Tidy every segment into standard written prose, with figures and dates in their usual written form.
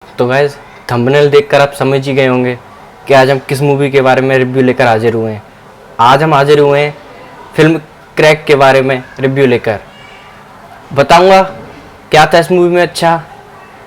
तो guys thumbnail देखकर आप समझ ही गए होंगे कि आज हम किस मूवी के बारे में रिव्यू लेकर हाजिर हुए हैं। आज हम हाजिर हुए हैं फिल्म क्रैक के बारे में रिव्यू लेकर। बताऊंगा क्या था इस मूवी में अच्छा,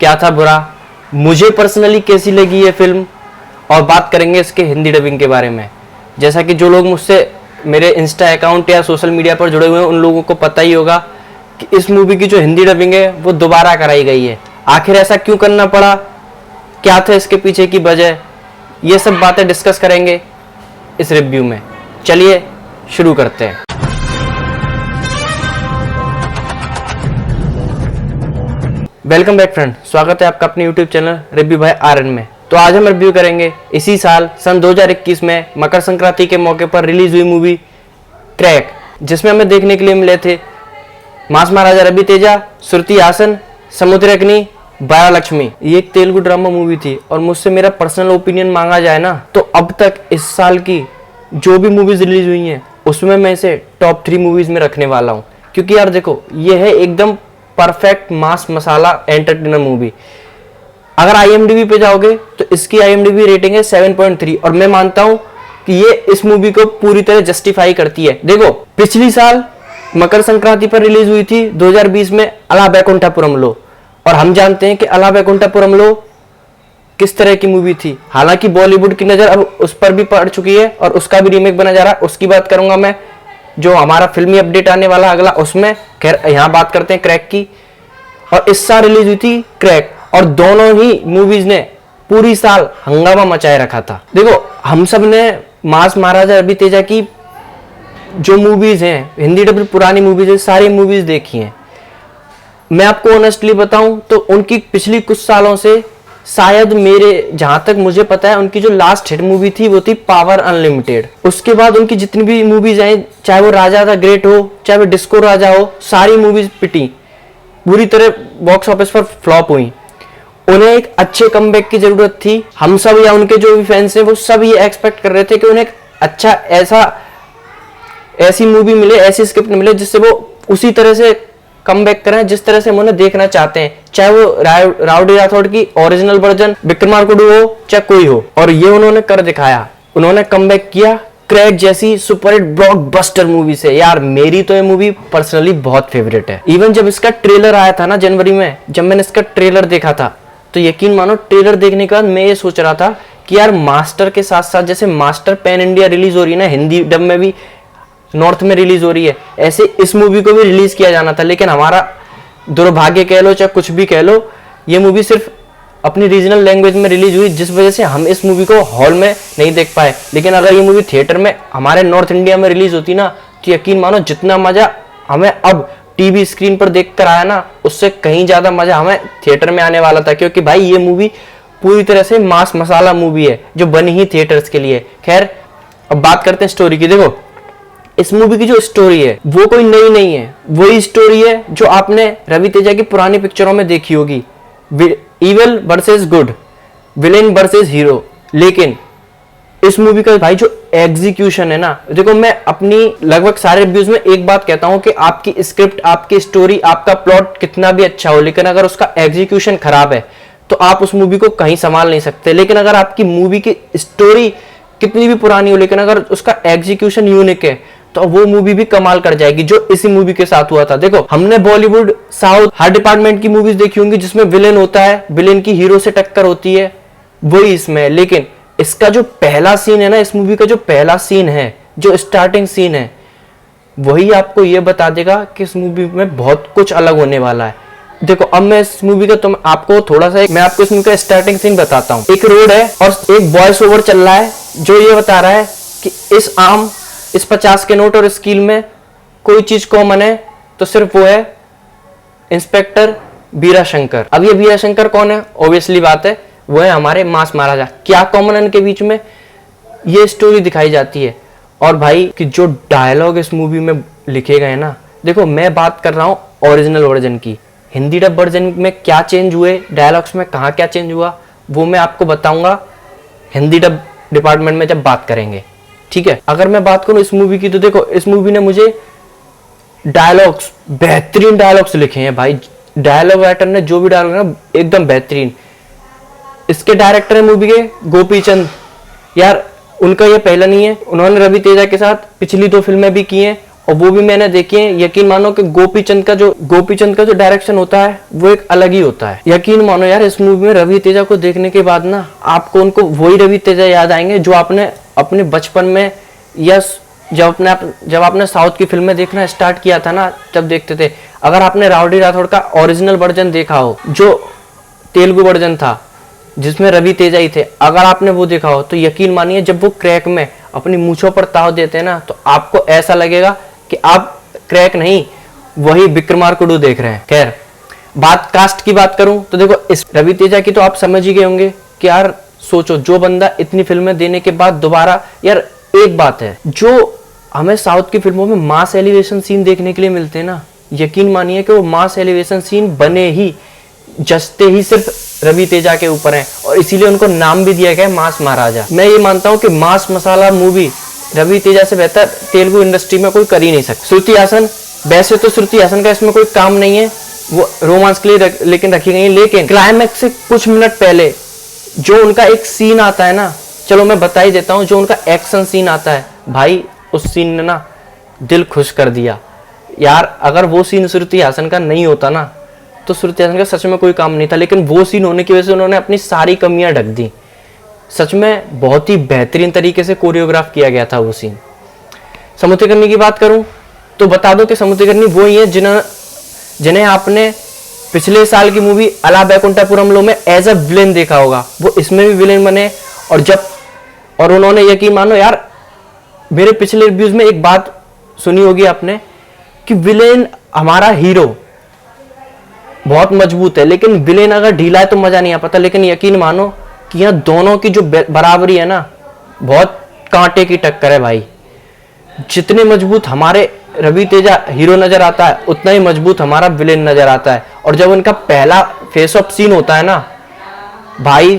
क्या था बुरा, मुझे पर्सनली कैसी लगी ये फिल्म, और बात करेंगे इसके हिंदी डबिंग के बारे में। जैसा कि जो लोग मुझसे मेरे इंस्टा अकाउंट या सोशल मीडिया पर जुड़े हुए हैं उन लोगों को पता ही होगा कि इस मूवी की जो हिंदी डबिंग है वो दोबारा कराई गई है। आखिर ऐसा क्यों करना पड़ा, क्या था इसके पीछे की वजह, ये सब बातें डिस्कस करेंगे इस रिव्यू में। चलिए शुरू करते हैं। वेलकम बैक फ्रेंड, स्वागत है आपका अपने YouTube channel review by RN में। तो आज हम रिव्यू करेंगे इसी साल सन 2021 में मकर संक्रांति के मौके पर रिलीज हुई मूवी क्रैक, जिसमें हमें देखने के लिए मिले थे मास महाराजा रवि तेजा, श्रुति हासन, समुद्रग्नि, बारा लक्ष्मी। ये एक तेलुगु ड्रामा मूवी थी और मुझसे मेरा पर्सनल ओपिनियन मांगा जाए ना तो अब तक इस साल की जो भी मूवीज रिलीज हुई हैं उसमें मैं इसे टॉप 3 मूवीज में रखने वाला हूँ। क्योंकि यार देखो, ये है एकदम परफेक्ट मास मसाला एंटरटेनर मूवी। अगर IMDb पे जाओगे तो इसकी IMDb रेटिंग है 7.3 और मैं मानता हूँ कि ये इस मूवी को पूरी तरह जस्टिफाई करती है। देखो, पिछली साल मकर संक्रांति पर रिलीज हुई थी 2020 में अला बैकुंठपुरम लो, और हम जानते हैं कि अला बैकुंठपुरम लो किस तरह की मूवी थी। हालांकि बॉलीवुड की नजर अब उस पर भी पड़ चुकी है और उसका भी रीमेक बना जा रहा है, उसकी बात करूंगा मैं जो हमारा फिल्मी अपडेट आने वाला अगला उसमें। खैर यहाँ बात करते हैं क्रैक की। और इस साल रिलीज हुई थी क्रैक और दोनों ही मूवीज ने पूरी साल हंगामा मचाए रखा था। देखो, हम सब ने मास महाराजा रवि तेजा की जो मूवीज हैं, हिंदी डब पुरानी मूवीज है, सारी मूवीज देखी हैं। मैं आपको ऑनेस्टली बताऊं तो उनकी पिछली कुछ सालों से शायद मेरे जहां तक मुझे पता है उनकी जो लास्ट हिट मूवी थी वो थी पावर अनलिमिटेड। उसके बाद उनकी जितनी भी मूवीज आई, चाहे वो राजा द ग्रेट हो, चाहे वो डिस्को राजा हो, सारी मूवीज पिटी, बुरी तरह बॉक्स ऑफिस पर फ्लॉप हुई। उन्हें एक अच्छे कमबैक की जरूरत थी। हम सब या उनके जो भी फैंस हैं वो सब ये एक्सपेक्ट कर रहे थे कि उन्हें एक अच्छा ऐसी मूवी मिले, ऐसी स्क्रिप्ट मिले जिससे वो उसी तरह से कमबैक करें जिस तरह से हम उन्हें देखना चाहते हैं, चाहे वो राउडी राठौड़ की ओरिजिनल वर्जन विक्रमार्कुडु हो चाहे कोई हो। और ये उन्होंने कर दिखाया। उन्होंने कमबैक किया क्रैक जैसी सुपरहिट ब्लॉकबस्टर मूवी से। यार मेरी तो ये मूवी पर्सनली बहुत फेवरेट है। इवन जब इसका ट्रेलर आया था ना जनवरी में, जब मैंने इसका ट्रेलर देखा था तो यकीन मानो ट्रेलर देखने के बाद मैं ये सोच रहा था कि यार मास्टर के साथ साथ जैसे मास्टर पैन इंडिया रिलीज हो रही है ना, हिंदी डब में भी नॉर्थ में रिलीज हो रही है, ऐसे इस मूवी को भी रिलीज किया जाना था। लेकिन हमारा दुर्भाग्य कह लो चाहे कुछ भी कह लो, ये मूवी सिर्फ अपनी रीजनल लैंग्वेज में रिलीज हुई, जिस वजह से हम इस मूवी को हॉल में नहीं देख पाए। लेकिन अगर ये मूवी थिएटर में हमारे नॉर्थ इंडिया में रिलीज होती ना तो यकीन मानो जितना मजा हमें अब टीवी स्क्रीन पर देखकर आया ना उससे कहीं ज्यादा मजा हमें थिएटर में आने वाला था। क्योंकि भाई ये मूवी पूरी तरह से मास मसाला मूवी है जो बनी ही थिएटर्स के लिए। खैर अब बात करते हैं स्टोरी की। देखो, इस मूवी की जो स्टोरी है वो कोई नई नहीं है, वही स्टोरी है जो आपने रवि तेजा की पुरानी पिक्चरों में देखी होगी, evil versus good, villain versus hero. लेकिन इस मूवी का भाई जो एग्जीक्यूशन है ना, देखो मैं अपनी लगभग सारे रिव्यूज में एक बात कहता हूं कि आपकी स्क्रिप्ट, आपकी स्टोरी, आपका प्लॉट कितना भी अच्छा हो, लेकिन अगर उसका एग्जीक्यूशन खराब है तो आप उस मूवी को कहीं संभाल नहीं सकते। लेकिन अगर आपकी मूवी की स्टोरी कितनी भी पुरानी हो लेकिन अगर उसका एग्जीक्यूशन यूनिक है तो वो मूवी भी कमाल कर जाएगी, जो इसी मूवी के साथ हुआ था। देखो, हमने बॉलीवुड, साउथ, हर डिपार्टमेंट की मूवीज देखी होंगी जिसमें विलेन होता है, विलेन की हीरो से टक्कर होती है, वही इसमें। लेकिन इसका जो पहला सीन है ना, इस मूवी का जो पहला सीन है, जो स्टार्टिंग सीन है, वही आपको ये बता देगा कि इस मूवी में बहुत कुछ अलग होने वाला है। देखो, अब मैं इस मूवी का मैं आपको थोड़ा सा मैं आपको इस मूवी का स्टार्टिंग सीन बताता हूँ। एक रोड है और एक वॉइस ओवर चल रहा है जो ये बता रहा है कि इस 50 के नोट और स्कील में कोई चीज कॉमन है तो सिर्फ वो है इंस्पेक्टर बीरा शंकर। अब ये बीरा शंकर कौन है? ऑब्वियसली बात है वो है हमारे मास महाराजा। क्या कॉमन है इनके बीच में, ये स्टोरी दिखाई जाती है। और भाई कि जो डायलॉग इस मूवी में लिखे गए ना, देखो मैं बात कर रहा हूँ ओरिजिनल वर्जन की। हिंदी डब वर्जन में क्या चेंज हुए डायलॉग्स में, कहाँ क्या चेंज हुआ, वो मैं आपको बताऊंगा हिंदी डब डिपार्टमेंट में जब बात करेंगे, ठीक है। अगर मैं बात करूं इस मूवी की तो देखो, इस मूवी ने मुझे डायलॉग्स, बेहतरीन डायलॉग्स लिखे हैं भाई। डायलॉग राइटर ने जो भी डायलॉग ना एकदम बेहतरीन। इसके डायरेक्टर है मूवी के गोपी चंद। यार उनका ये पहला नहीं है, उन्होंने रवि तेजा के साथ पिछली 2 फिल्में भी की हैं और वो भी मैंने देखी है। यकीन मानो कि गोपी चंद का जो डायरेक्शन होता है वो एक अलग ही होता है। यकीन मानो यार, इस मूवी में रवि तेजा को देखने के बाद ना आपको उनको वही रवि तेजा याद आएंगे जो आपने अपने बचपन में या जब आपने साउथ की फिल्में देखना स्टार्ट किया था ना, जब देखते थे। अगर आपने राउडी राठौड़ का ओरिजिनल वर्जन देखा हो, जो तेलुगु वर्जन था जिसमें रवि तेजा ही थे, अगर आपने वो देखा हो तो यकीन मानिए जब वो क्रैक में अपनी मूंछों पर ताव देते हैं ना, तो आपको ऐसा लगेगा कि आप क्रैक नहीं, वही विक्रमार्कुडु देख रहे हैं। खैर, कास्ट की बात करूं तो देखो, इस रवि तेजा की तो आप समझ ही गए होंगे कि यार सोचो, जो बंदा इतनी फिल्में देने के बाद दोबारा, यार एक बात है, जो हमें साउथ की फिल्मों में मास एलिवेशन सीन देखने के लिए मिलते हैं ना, यकीन मानिए कि वो मास एलिवेशन सीन बने ही जचते ही सिर्फ रवि तेजा के ऊपर हैं और इसीलिए उनको नाम भी दिया गया है मास महाराजा। मैं ये मानता हूं कि मास मसाला मूवी रवि तेजा से बेहतर तेलुगु इंडस्ट्री में कोई कर ही नहीं सकता। श्रुति हासन, वैसे तो श्रुति हासन का इसमें कोई काम नहीं है, वो रोमांस के लिए लेकिन रखी गई है, लेकिन क्लाइमैक्स से कुछ मिनट पहले जो उनका एक सीन आता है ना, चलो मैं बता ही देता हूँ, जो उनका एक्शन सीन आता है भाई, उस सीन ने ना दिल खुश कर दिया यार। अगर वो सीन श्रुति हासन का नहीं होता ना, तो श्रुति हासन का सच में कोई काम नहीं था, लेकिन वो सीन होने की वजह से उन्होंने अपनी सारी कमियां ढक दी। सच में बहुत ही बेहतरीन तरीके से कोरियोग्राफ किया गया था वो सीन। समुद्रकर्णी की बात करूं तो बता दो कि समुद्रकर्णी वो ही है जिन्हें आपने पिछले साल की मूवी अला बैकुंठपुरमलो में एज अ विलेन देखा होगा, वो इसमें भी विलेन बने। और उन्होंने, यकीन मानो यार, मेरे पिछले रिव्यूज में एक बात सुनी होगी आपने कि विलेन, हमारा हीरो बहुत मजबूत है लेकिन विलेन अगर ढीला है तो मजा नहीं आ पाता। लेकिन यकीन मानो कि यहाँ दोनों की जो बराबरी है ना, बहुत कांटे की टक्कर है भाई। जितने मजबूत हमारे रवि तेजा हीरो नजर आता है, उतना ही मजबूत हमारा विलेन नजर आता है। और जब उनका पहला फेस ऑफ सीन होता है ना भाई,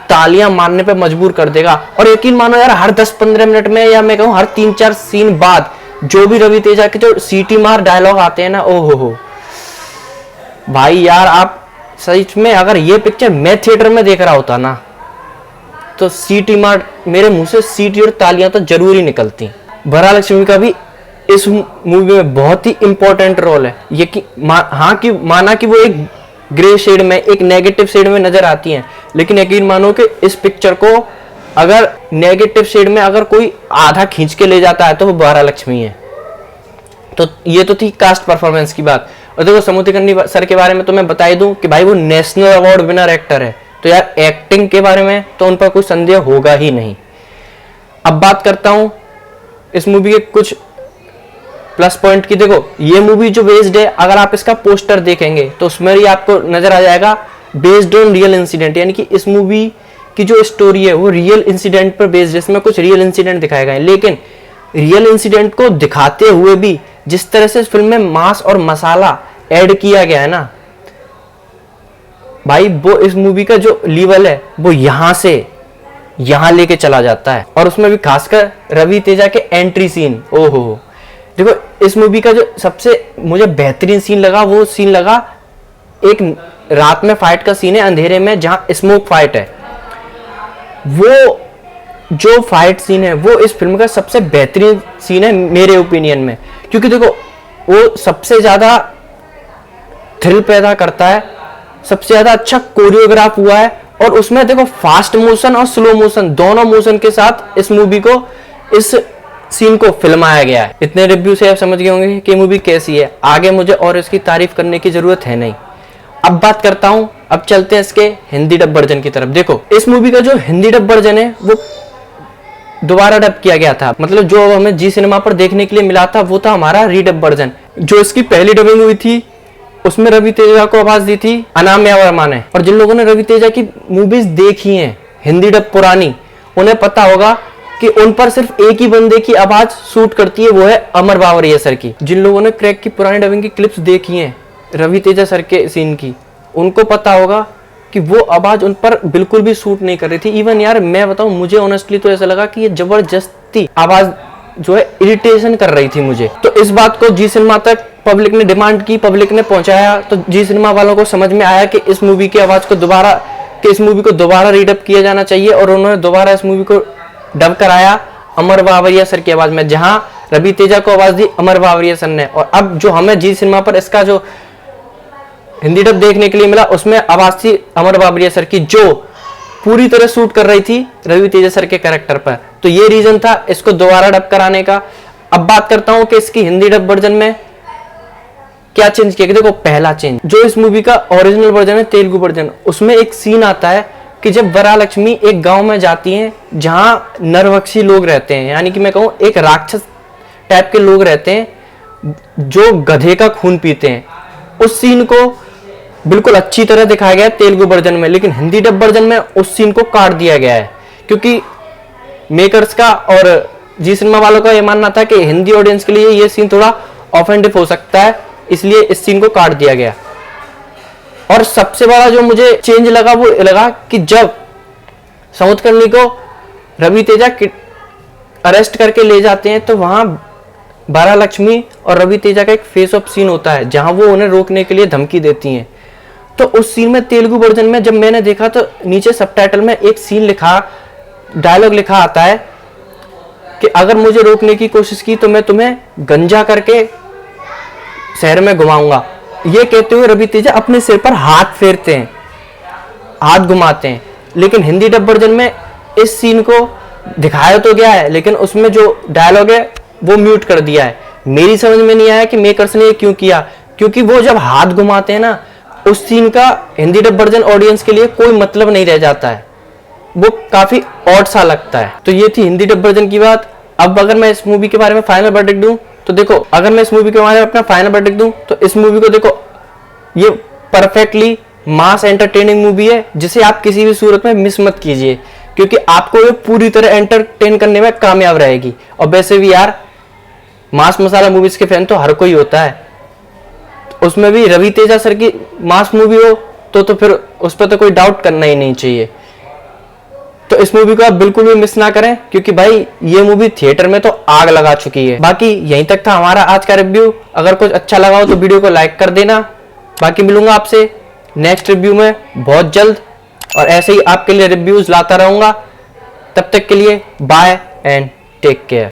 तालियां मारने पे मजबूर कर देगा। और यकीन मानो यार, हर 10-15 मिनट में, या मैं कहूं हर 3-4 सीन बाद जो भी रवि तेजा के जो सीटी मार डायलॉग आते हैं ना, ओ हो भाई यार, आप सच में अगर ये पिक्चर मैं थिएटर में देख रहा होता ना, तो सीटी मार, मेरे मुंह से सीटी और तालियां तो जरूर ही निकलती। वरालक्ष्मी का भी इस मूवी में बहुत ही इंपॉर्टेंट रोल है। ये कि माना कि वो एक ग्रे शेड में, एक नेगेटिव शेड में नजर आती हैं, लेकिन यकीन मानो कि इस पिक्चर को अगर नेगेटिव शेड में अगर कोई आधा खींच के ले जाता है तो वो वरालक्ष्मी है। तो ये तो थी कास्ट परफॉर्मेंस की बात। और देखो, समुद्रकर्णी सर के बारे में तो मैं बता ही दूं कि भाई वो नेशनल अवार्ड विनर एक्टर है, तो यार एक्टिंग के बारे में तो उन पर कोई संदेह होगा ही नहीं। अब बात करता हूं इस मूवी के कुछ प्लस पॉइंट की। देखो, ये मूवी जो बेस्ड है, अगर आप इसका पोस्टर देखेंगे तो उसमें ही आपको नजर आ जाएगा बेस्ड ऑन रियल इंसिडेंट, यानी कि इस मूवी की जो स्टोरी है वो रियल इंसिडेंट पर बेस्ड है। इसमें कुछ रियल इंसिडेंट दिखाए गए हैं, लेकिन रियल इंसिडेंट को दिखाते हुए भी जिस तरह से इस फिल्म में मांस और मसाला ऐड किया गया है ना भाई, वो इस मूवी का जो लेवल है वो यहां से यहां लेके चला जाता है। और उसमें भी खासकर रवि तेजा के एंट्री सीन, ओहो। देखो, इस मूवी का जो सबसे मुझे बेहतरीन सीन लगा, वो सीन लगा एक रात में फाइट का सीन है, अंधेरे में, जहां स्मोक फाइट है। वो जो फाइट सीन है वो इस फिल्म का सबसे बेहतरीन सीन है मेरे ओपिनियन में, क्योंकि देखो वो सबसे ज्यादा थ्रिल पैदा करता है, सबसे ज्यादा अच्छा कोरियोग्राफ हुआ है। और उसमें देखो फास्ट मोशन और स्लो मोशन, दोनों मोशन के साथ इस मूवी को, इस सीन को फिल्माया गया है। इतने रिव्यू से आप समझ गए होंगे कि मूवी कैसी है, आगे मुझे और इसकी तारीफ करने की जरूरत है नहीं। अब बात करता हूं, अब चलते हैं इसके हिंदी डब वर्जन की तरफ। देखो, इस मूवी का जो हिंदी डब वर्जन है वो दोबारा डब किया गया था, मतलब जो हमें जी सिनेमा पर देखने के लिए मिला था वो था हमारा रीडब वर्जन। जो इसकी पहली डबिंग हुई थी उसमें रवि तेजा को आवाज दी थी अनामिया वर्मा ने। और जिन लोगों ने रवि तेजा की मूवीज देखी हैं हिंदी डब पुरानी, उन्हें पता होगा कि उन पर सिर्फ एक ही बंदे की आवाज सूट करती है, वो है अमर बावरिया सर की। जिन लोगों ने क्रैक की पुरानी डबिंग की क्लिप्स देखी हैं रवि तेजा सर के सीन की, उनको पता होगा कि वो आवाज उन पर बिल्कुल भी सूट नहीं कर रही थी। इवन यार मैं बताऊं, मुझे ऑनेस्टली तो ऐसा लगा कि ये जबरदस्ती आवाज जो है इरिटेशन कर रही थी मुझे। तो इस बात को जी सिनेमा तक पब्लिक ने डिमांड की, पब्लिक ने पहुंचाया, तो जी सिनेमा वालों को समझ में आया कि इस मूवी की आवाज को दोबारा कि इस मूवी को दोबारा रीडब किया जाना चाहिए, और उन्होंने दोबारा इस मूवी को डब कराया अमर बावरिया सर की आवाज में, जहां रवि तेजा को आवाज दी अमर बावरिया सर ने। और अब जो हमें जी सिनेमा पर इसका जो हिंदी डब देखने के लिए मिला, उसमें आवाज थी अमर बावरिया सर की, जो पूरी तरह सूट कर रही थी रवि तेजा सर के कैरेक्टर पर। तो ये रीजन था इसको दोबारा डब कराने का। अब बात करता हूं कि इसकी हिंदी डब वर्जन में क्या चेंज किया। देखो, पहला चेंज जो इस मूवी का ओरिजिनल वर्जन है, तेलुगु वर्जन, उसमें एक सीन आता है कि जब वरालक्ष्मी एक गांव में जाती हैं जहां नरभक्षी लोग रहते हैं, यानी कि मैं कहूं एक राक्षस टाइप के लोग रहते हैं जो गधे का खून पीते हैं। उस सीन को बिल्कुल अच्छी तरह दिखाया गया है तेलुगु वर्जन में, लेकिन हिंदी डब वर्जन में उस सीन को काट दिया गया है, क्योंकि मेकर्स का और जी सिनेमा वालों का यह मानना था कि हिंदी ऑडियंस के लिए यह सीन थोड़ा ऑफेंडिव हो सकता है, इसलिए इस सीन को काट दिया गया। और सबसे बड़ा जो मुझे चेंज लगा वो लगा कि जब समुद्रकर्णी को रवि तेजा अरेस्ट करके ले जाते हैं, तो वहां वरालक्ष्मी और रवि तेजा का एक फेस ऑफ सीन होता है जहां वो उन्हें रोकने के लिए धमकी देती हैं। तो उस सीन में तेलुगु वर्जन में जब मैंने देखा तो नीचे सबटाइटल में एक सीन लिखा, डायलॉग लिखा आता है कि अगर मुझे रोकने की कोशिश की तो मैं तुम्हें गंजा करके शहर में घुमाऊंगा। ये कहते हुए रवि तेजा अपने सिर पर हाथ फेरते हैं, हाथ घुमाते हैं। लेकिन हिंदी डब वर्जन में इस सीन को दिखाया तो गया है, लेकिन उसमें जो डायलॉग है वो म्यूट कर दिया है। मेरी समझ में नहीं आया कि मेकर्स ने ये क्यों किया, क्योंकि वो जब हाथ घुमाते हैं ना, उस सीन का हिंदी डब वर्जन ऑडियंस के लिए कोई मतलब नहीं रह जाता है, वो काफी ऑड सा लगता है। तो ये थी हिंदी डब वर्जन की बात। अब अगर मैं इस मूवी के बारे में फाइनल वर्डिक्ट दूं तो देखो, अगर मैं इस मूवी के बारे में अपना फाइनल वर्डिक्ट दूं तो इस मूवी को देखो, ये परफेक्टली मास एंटरटेनिंग मूवी है जिसे आप किसी भी सूरत में मिस मत कीजिए, क्योंकि आपको ये पूरी तरह एंटरटेन करने में कामयाब रहेगी। और वैसे भी यार, मास मसाला मूवीज के फैन तो हर कोई होता है, उसमें भी रवि तेजा सर की मास मूवी हो तो फिर उस पर तो कोई डाउट करना ही नहीं चाहिए। तो इस मूवी को आप बिल्कुल भी मिस ना करें, क्योंकि भाई ये मूवी थिएटर में तो आग लगा चुकी है। बाकी यहीं तक था हमारा आज का रिव्यू। अगर कुछ अच्छा लगा हो तो वीडियो को लाइक कर देना। बाकी मिलूंगा आपसे नेक्स्ट रिव्यू में बहुत जल्द, और ऐसे ही आपके लिए रिव्यूज लाता रहूंगा। तब तक के लिए बाय एंड टेक केयर।